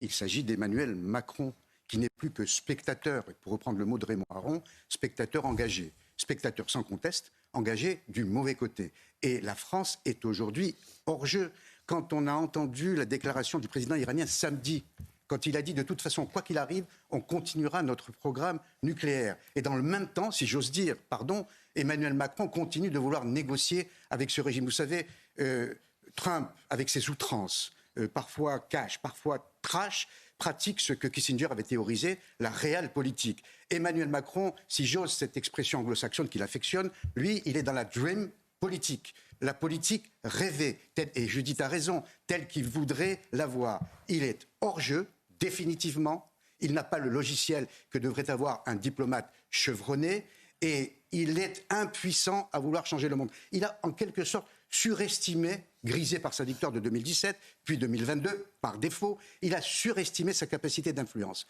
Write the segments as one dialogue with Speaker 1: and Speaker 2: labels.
Speaker 1: Il s'agit d'Emmanuel Macron, qui n'est plus que spectateur, et pour reprendre le mot de Raymond Aron, spectateur engagé, spectateur sans conteste, engagé du mauvais côté. Et la France est aujourd'hui hors jeu. Quand on a entendu la déclaration du président iranien samedi, quand il a dit de toute façon, quoi qu'il arrive, on continuera notre programme nucléaire. Et dans le même temps, si j'ose dire, Emmanuel Macron continue de vouloir négocier avec ce régime. Vous savez, Trump, avec ses outrances, parfois cash, parfois trash, pratique ce que Kissinger avait théorisé, la réelle politique. Emmanuel Macron, si j'ose cette expression anglo-saxonne qu'il affectionne, lui, il est dans la dream politique. La politique rêvée, et Judith a raison, telle qu'il voudrait l'avoir. Il est hors jeu, définitivement. Il n'a pas le logiciel que devrait avoir un diplomate chevronné. Et il est impuissant à vouloir changer le monde. Il a en quelque sorte surestimé, grisé par sa victoire de 2017, puis 2022, par défaut, il a surestimé sa capacité d'influence.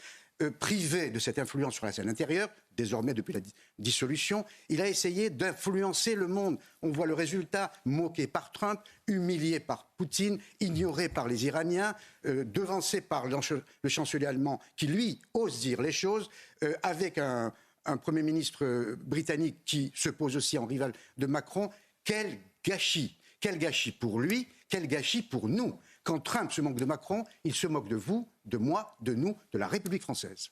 Speaker 1: Privé de cette influence sur la scène intérieure, désormais depuis la dissolution, il a essayé d'influencer le monde. On voit le résultat, moqué par Trump, humilié par Poutine, ignoré par les Iraniens, devancé par le chancelier allemand qui, lui, ose dire les choses, avec un Premier ministre britannique qui se pose aussi en rival de Macron. Quel gâchis! Quel gâchis pour lui, quel gâchis pour nous. Quand Trump se moque de Macron, il se moque de vous, de moi, de nous, de la République française.